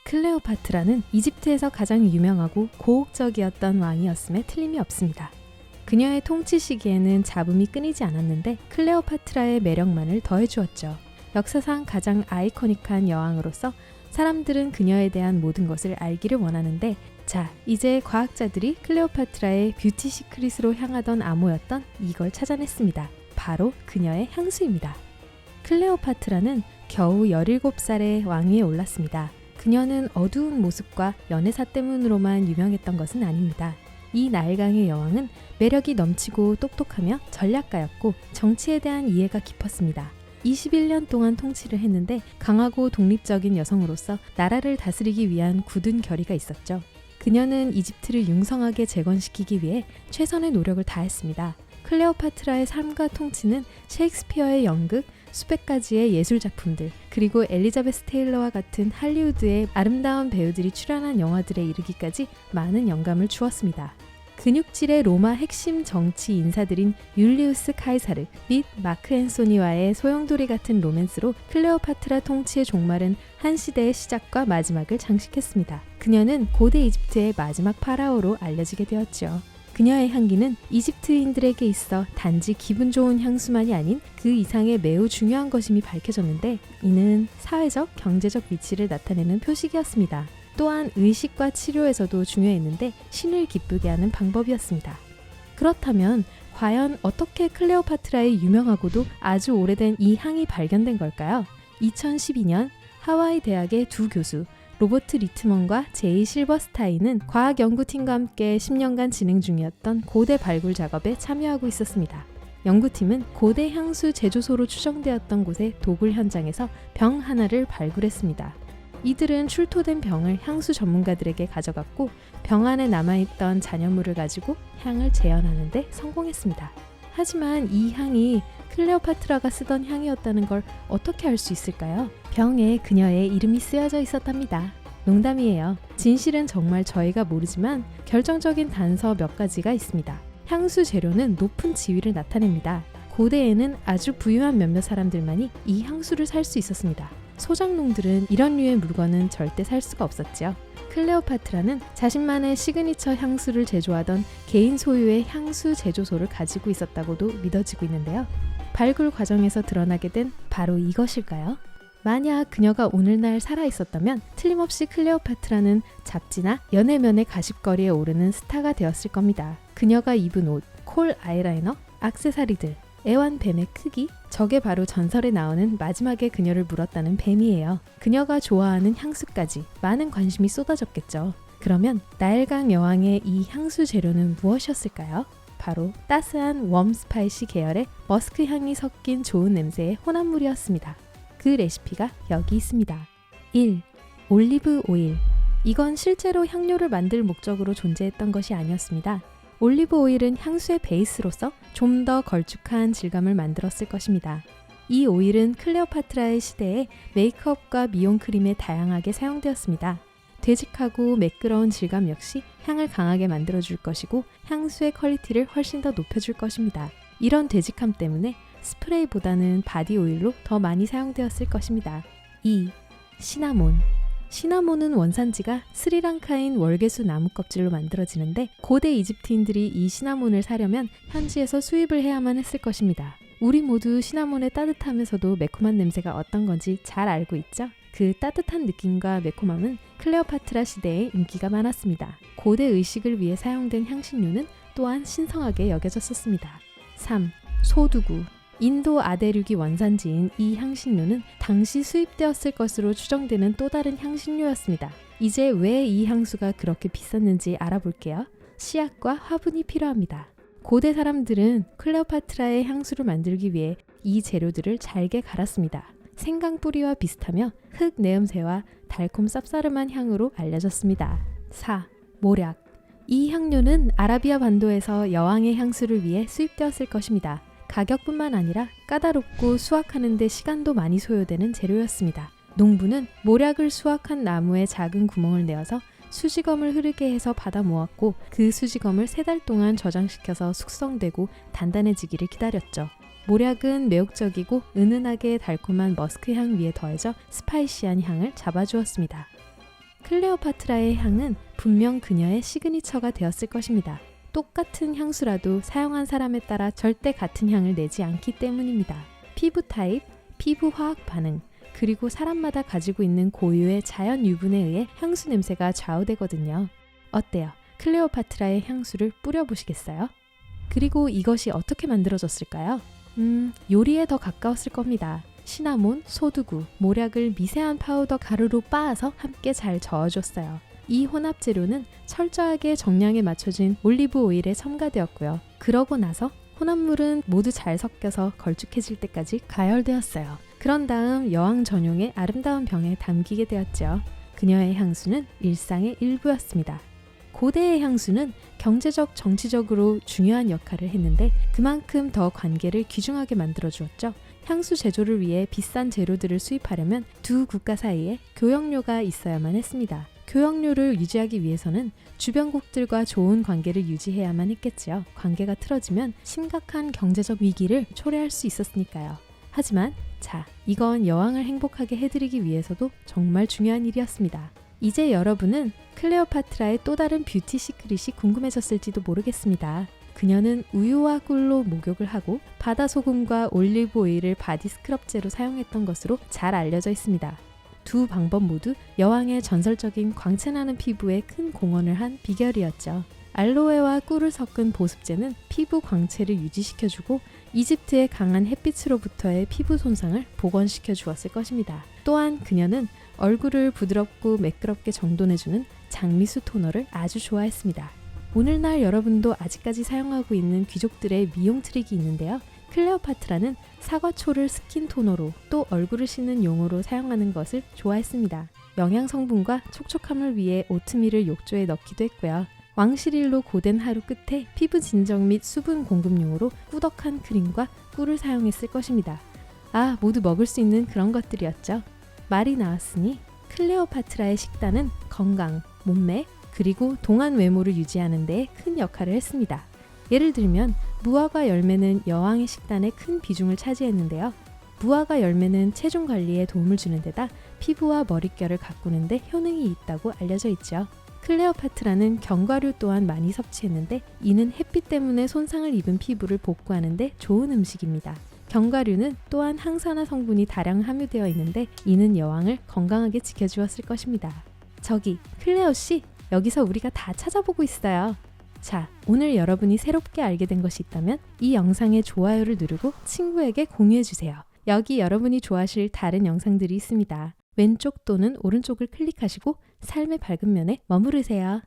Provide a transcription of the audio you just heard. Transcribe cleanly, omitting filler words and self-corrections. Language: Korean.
클레오파트라는 이집트에서 가장 유명하고 고혹적이었던 왕이었음에 틀림이 없습니다. 그녀의 통치 시기에는 잡음이 끊이지 않았는데 클레오파트라의 매력만을 더해주었죠. 역사상 가장 아이코닉한 여왕으로서 사람들은 그녀에 대한 모든 것을 알기를 원하는데, 자, 이제 과학자들이 클레오파트라의 뷰티 시크릿으로 향하던 암호였던 이걸 찾아냈습니다. 바로 그녀의 향수입니다. 클레오파트라는 겨우 17살에 왕위에 올랐습니다. 그녀는 어두운 모습과 연애사 때문으로만 유명했던 것은 아닙니다. 이 나일강의 여왕은 매력이 넘치고 똑똑하며 전략가였고 정치에 대한 이해가 깊었습니다. 21년 동안 통치를 했는데 강하고 독립적인 여성으로서 나라를 다스리기 위한 굳은 결의가 있었죠. 그녀는 이집트를 융성하게 재건시키기 위해 최선의 노력을 다했습니다. 클레오파트라의 삶과 통치는 셰익스피어의 연극, 수백 가지의 예술작품들, 그리고 엘리자베스 테일러와 같은 할리우드의 아름다운 배우들이 출연한 영화들에 이르기까지 많은 영감을 주었습니다. 근육질의 로마 핵심 정치 인사들인 율리우스 카이사르 및 마크 앤소니와의 소용돌이 같은 로맨스로 클레오파트라 통치의 종말은 한 시대의 시작과 마지막을 장식했습니다. 그녀는 고대 이집트의 마지막 파라오로 알려지게 되었죠. 그녀의 향기는 이집트인들에게 있어 단지 기분 좋은 향수만이 아닌 그 이상의 매우 중요한 것임이 밝혀졌는데, 이는 사회적, 경제적 위치를 나타내는 표식이었습니다. 또한 의식과 치료에서도 중요했는데 신을 기쁘게 하는 방법이었습니다. 그렇다면 과연 어떻게 클레오파트라의 유명하고도 아주 오래된 이 향이 발견된 걸까요? 2012년 하와이 대학의 두 교수 로버트 리트먼과 제이 실버스타인은 과학연구팀과 함께 10년간 진행 중이었던 고대 발굴 작업에 참여하고 있었습니다. 연구팀은 고대 향수 제조소로 추정되었던 곳의 도굴 현장에서 병 하나를 발굴했습니다. 이들은 출토된 병을 향수 전문가들에게 가져갔고 병 안에 남아있던 잔여물을 가지고 향을 재현하는 데 성공했습니다. 하지만 이 향이 클레오파트라가 쓰던 향이었다는 걸 어떻게 알 수 있을까요? 병에 그녀의 이름이 쓰여져 있었답니다. 농담이에요. 진실은 정말 저희가 모르지만 결정적인 단서 몇 가지가 있습니다. 향수 재료는 높은 지위를 나타냅니다. 고대에는 아주 부유한 몇몇 사람들만이 이 향수를 살 수 있었습니다. 소작농들은 이런 류의 물건은 절대 살 수가 없었죠. 클레오파트라는 자신만의 시그니처 향수를 제조하던 개인 소유의 향수 제조소를 가지고 있었다고도 믿어지고 있는데요. 발굴 과정에서 드러나게 된 바로 이것일까요? 만약 그녀가 오늘날 살아있었다면 틀림없이 클레오파트라는 잡지나 연예면의 가십거리에 오르는 스타가 되었을 겁니다. 그녀가 입은 옷, 콜 아이라이너, 액세서리들, 애완뱀의 크기, 저게 바로 전설에 나오는 마지막에 그녀를 물었다는 뱀이에요. 그녀가 좋아하는 향수까지 많은 관심이 쏟아졌겠죠. 그러면 나일강 여왕의 이 향수 재료는 무엇이었을까요? 바로 따스한 웜 스파이시 계열의 머스크 향이 섞인 좋은 냄새의 혼합물이었습니다. 그 레시피가 여기 있습니다. 1. 올리브 오일. 이건 실제로 향료를 만들 목적으로 존재했던 것이 아니었습니다. 올리브 오일은 향수의 베이스로서 좀 더 걸쭉한 질감을 만들었을 것입니다. 이 오일은 클레오파트라의 시대에 메이크업과 미용 크림에 다양하게 사용되었습니다. 되직하고 매끄러운 질감 역시 향을 강하게 만들어줄 것이고 향수의 퀄리티를 훨씬 더 높여줄 것입니다. 이런 되직함 때문에 스프레이보다는 바디 오일로 더 많이 사용되었을 것입니다. 2. 시나몬. 시나몬은 원산지가 스리랑카인 월계수 나무 껍질로 만들어지는데 고대 이집트인들이 이 시나몬을 사려면 현지에서 수입을 해야만 했을 것입니다. 우리 모두 시나몬의 따뜻하면서도 매콤한 냄새가 어떤 건지 잘 알고 있죠? 그 따뜻한 느낌과 매콤함은 클레오파트라 시대에 인기가 많았습니다. 고대 의식을 위해 사용된 향신료는 또한 신성하게 여겨졌었습니다. 3. 소두구. 인도 아대륙이 원산지인 이 향신료는 당시 수입되었을 것으로 추정되는 또 다른 향신료였습니다. 이제 왜 이 향수가 그렇게 비쌌는지 알아볼게요. 씨앗과 화분이 필요합니다. 고대 사람들은 클레오파트라의 향수를 만들기 위해 이 재료들을 잘게 갈았습니다. 생강 뿌리와 비슷하며 흙 내음새와 달콤 쌉싸름한 향으로 알려졌습니다. 4. 모략. 이 향료는 아라비아 반도에서 여왕의 향수를 위해 수입되었을 것입니다. 가격뿐만 아니라 까다롭고 수확하는 데 시간도 많이 소요되는 재료였습니다. 농부는 모략을 수확한 나무에 작은 구멍을 내어서 수지검을 흐르게 해서 받아 모았고 그 수지검을 3달 동안 저장시켜서 숙성되고 단단해지기를 기다렸죠. 모략은 매혹적이고 은은하게 달콤한 머스크 향 위에 더해져 스파이시한 향을 잡아주었습니다. 클레오파트라의 향은 분명 그녀의 시그니처가 되었을 것입니다. 똑같은 향수라도 사용한 사람에 따라 절대 같은 향을 내지 않기 때문입니다. 피부 타입, 피부 화학 반응, 그리고 사람마다 가지고 있는 고유의 자연 유분에 의해 향수 냄새가 좌우되거든요. 어때요? 클레오파트라의 향수를 뿌려보시겠어요? 그리고 이것이 어떻게 만들어졌을까요? 요리에 더 가까웠을 겁니다. 시나몬, 소두구, 모략을 미세한 파우더 가루로 빻아서 함께 잘 저어줬어요. 이 혼합 재료는 철저하게 정량에 맞춰진 올리브 오일에 첨가되었고요. 그러고 나서 혼합물은 모두 잘 섞여서 걸쭉해질 때까지 가열되었어요. 그런 다음 여왕 전용의 아름다운 병에 담기게 되었죠. 그녀의 향수는 일상의 일부였습니다. 고대의 향수는 경제적, 정치적으로 중요한 역할을 했는데 그만큼 더 관계를 귀중하게 만들어주었죠. 향수 제조를 위해 비싼 재료들을 수입하려면 두 국가 사이에 교역료가 있어야만 했습니다. 교역료를 유지하기 위해서는 주변국들과 좋은 관계를 유지해야만 했겠지요. 관계가 틀어지면 심각한 경제적 위기를 초래할 수 있었으니까요. 하지만 이건 여왕을 행복하게 해드리기 위해서도 정말 중요한 일이었습니다. 이제 여러분은 클레오파트라의 또 다른 뷰티 시크릿이 궁금해졌을지도 모르겠습니다. 그녀는 우유와 꿀로 목욕을 하고 바다 소금과 올리브 오일을 바디 스크럽제로 사용했던 것으로 잘 알려져 있습니다. 두 방법 모두 여왕의 전설적인 광채나는 피부에 큰 공헌을 한 비결이었죠. 알로에와 꿀을 섞은 보습제는 피부 광채를 유지시켜주고 이집트의 강한 햇빛으로부터의 피부 손상을 복원시켜 주었을 것입니다. 또한 그녀는 얼굴을 부드럽고 매끄럽게 정돈해주는 장미수 토너를 아주 좋아했습니다. 오늘날 여러분도 아직까지 사용하고 있는 귀족들의 미용 트릭이 있는데요. 클레오파트라는 사과초를 스킨 토너로 또 얼굴을 씻는 용으로 사용하는 것을 좋아했습니다. 영양 성분과 촉촉함을 위해 오트밀을 욕조에 넣기도 했고요. 왕실일로 고된 하루 끝에 피부 진정 및 수분 공급용으로 꾸덕한 크림과 꿀을 사용했을 것입니다. 모두 먹을 수 있는 그런 것들이었죠. 말이 나왔으니 클레오파트라의 식단은 건강, 몸매, 그리고 동안 외모를 유지하는 데 큰 역할을 했습니다. 예를 들면 무화과 열매는 여왕의 식단에 큰 비중을 차지했는데요. 무화과 열매는 체중 관리에 도움을 주는 데다 피부와 머릿결을 가꾸는 데 효능이 있다고 알려져 있죠. 클레오파트라는 견과류 또한 많이 섭취했는데 이는 햇빛 때문에 손상을 입은 피부를 복구하는 데 좋은 음식입니다. 견과류는 또한 항산화 성분이 다량 함유되어 있는데 이는 여왕을 건강하게 지켜주었을 것입니다. 저기 클레오씨, 여기서 우리가 다 찾아보고 있어요. 오늘 여러분이 새롭게 알게 된 것이 있다면 이 영상에 좋아요를 누르고 친구에게 공유해주세요. 여기 여러분이 좋아하실 다른 영상들이 있습니다. 왼쪽 또는 오른쪽을 클릭하시고 삶의 밝은 면에 머무르세요.